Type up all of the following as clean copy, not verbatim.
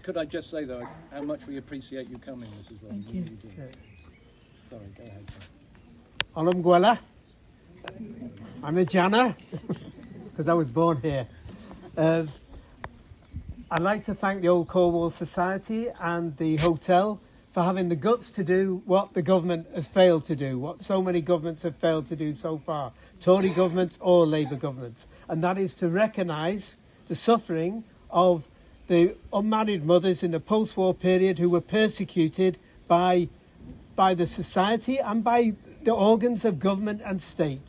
could I just say, though, how much we appreciate you coming, Mrs. Rodden. Thank you. Really do. Sorry, go ahead. Olam Gwella. I'm a Jana, because I was born here. I'd like to thank the Old Cornwall Society and the hotel for having the guts to do what the government has failed to do, what so many governments have failed to do so far, Tory governments or Labour governments, and that is to recognise the suffering of the unmarried mothers in the post-war period who were persecuted by the society and by the organs of government and state.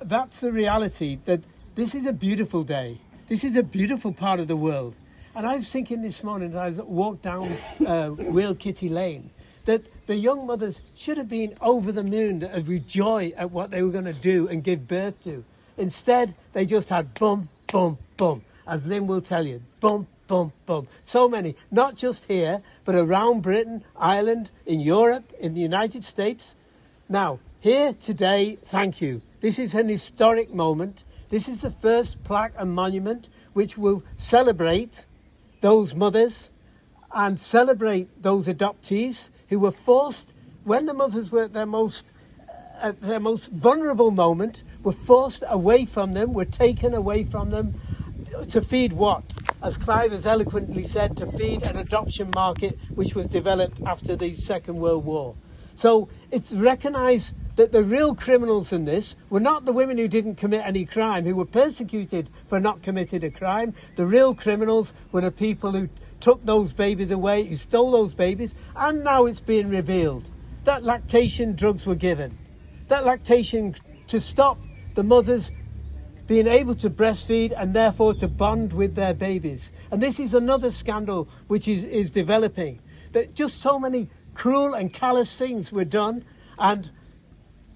That's the reality, that this is a beautiful day. This is a beautiful part of the world. And I was thinking this morning, as I walked down Wheel Kitty Lane, that the young mothers should have been over the moon with joy at what they were going to do and give birth to. Instead, they just had bum, bum, bum, as Lynn will tell you, bum, bum, bum. So many, not just here, but around Britain, Ireland, in Europe, in the United States. Now, here today, thank you. This is an historic moment. This is the first plaque and monument which will celebrate those mothers and celebrate those adoptees who were forced, when the mothers were at their most vulnerable moment, were forced away from them, were taken away from them to feed what? As Clive has eloquently said, to feed an adoption market which was developed after the Second World War. So it's recognised that the real criminals in this were not the women who didn't commit any crime, who were persecuted for not committing a crime. The real criminals were the people who took those babies away, who stole those babies, and now it's being revealed that lactation drugs were given. That lactation to stop the mothers being able to breastfeed and therefore to bond with their babies. And this is another scandal which is developing, that just so many cruel and callous things were done, and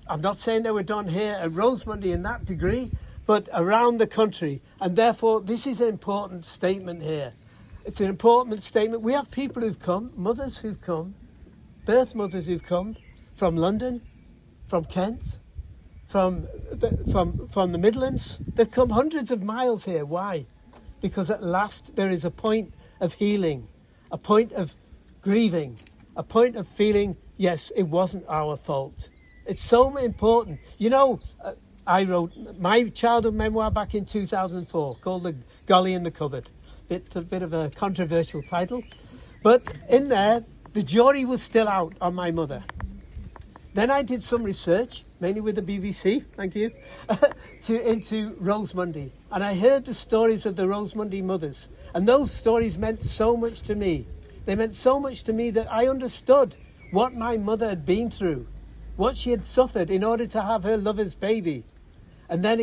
I'm not saying they were done here at Rosemundy in that degree, but around the country. And therefore, this is an important statement here. It's an important statement. We have people who've come, mothers who've come, birth mothers who've come from London, from Kent, from the Midlands. They've come hundreds of miles here. Why? Because at last there is a point of healing, a point of grieving, a point of feeling, yes, it wasn't our fault. It's so important. You know, I wrote my childhood memoir back in 2004 called The Golly in the Cupboard. A bit of a controversial title. But in there, the jury was still out on my mother. Then I did some research, mainly with the BBC, thank you, into Rosemundy. And I heard the stories of the Rosemundy mothers. And those stories meant so much to me. They meant so much to me that I understood what my mother had been through, what she had suffered in order to have her lover's baby. And then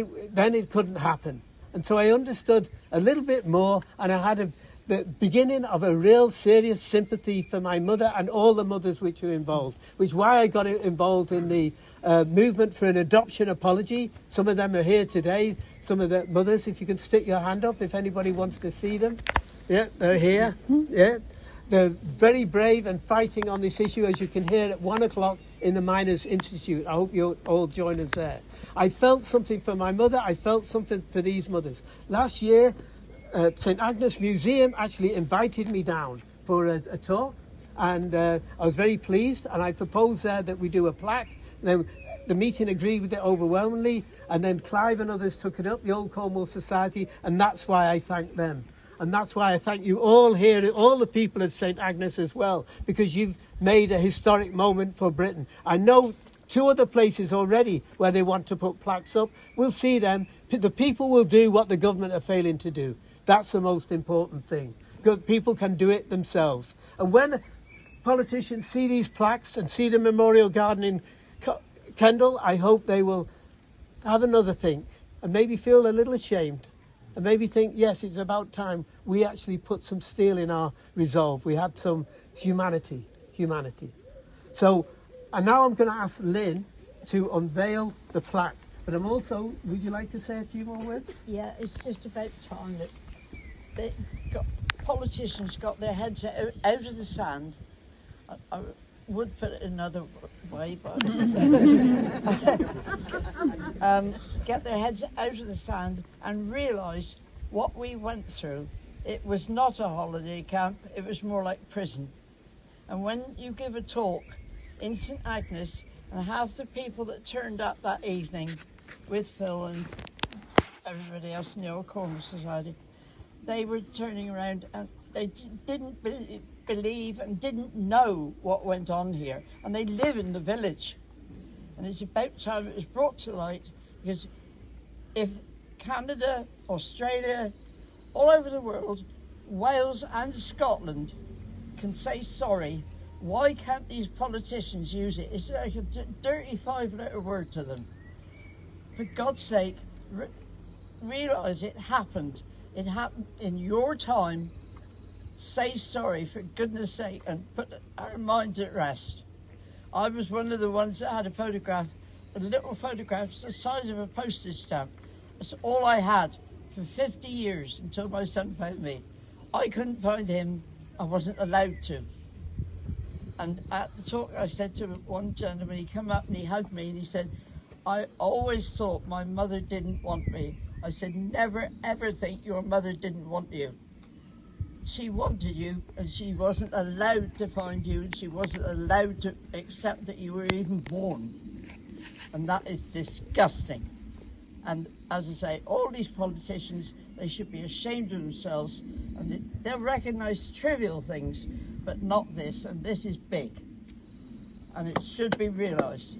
it couldn't happen. And so I understood a little bit more, and I had the beginning of a real serious sympathy for my mother and all the mothers which were involved, which is why I got involved in the movement for an adoption apology. Some of them are here today. Some of the mothers, if you can stick your hand up if anybody wants to see them. Yeah, they're here. Yeah. They're very brave and fighting on this issue, as you can hear at 1 o'clock in the Miners' Institute. I hope you'll all join us there. I felt something for my mother. I felt something for these mothers. Last year, St Agnes Museum actually invited me down for a talk, and I was very pleased, and I proposed there that we do a plaque. Then the meeting agreed with it overwhelmingly, and then Clive and others took it up, the Old Cornwall Society, and that's why I thank them. And that's why I thank you all here, all the people at St Agnes as well, because you've made a historic moment for Britain. I know 2 other places already where they want to put plaques up. We'll see them. The people will do what the government are failing to do. That's the most important thing. People can do it themselves. And when politicians see these plaques and see the memorial garden in Kendal, I hope they will have another think and maybe feel a little ashamed. And maybe think, yes, it's about time we actually put some steel in our resolve. We had some humanity. So, and now I'm going to ask Lynn to unveil the plaque. But I'm also, would you like to say a few more words? Yeah, it's just about time that politicians got their heads out of the sand. I would put it another way, but get their heads out of the sand and realise what we went through It was not a holiday camp, it was more like prison. And when you give a talk in St Agnes, and half the people that turned up that evening with Phil and everybody else in the Old Cornwall Society, they were turning around and they didn't believe and didn't know what went on here. And they live in the village. And it's about time it was brought to light, because if Canada, Australia, all over the world, Wales and Scotland can say sorry, why can't these politicians use it? It's like a dirty 5-letter word to them. For God's sake, realise it happened. It happened in your time. Say sorry, for goodness sake, and put our minds at rest. I was one of the ones that had a little photograph the size of a postage stamp. That's all I had for 50 years until my son found me. I couldn't find him. I wasn't allowed to. And at the talk, I said to one gentleman, he came up and he hugged me and he said, I always thought my mother didn't want me. I said, never ever think your mother didn't want you. She wanted you, and she wasn't allowed to find you, and she wasn't allowed to accept that you were even born. And that is disgusting. And as I say, all these politicians, they should be ashamed of themselves, and they'll recognise trivial things, but not this, and this is big. And it should be realised.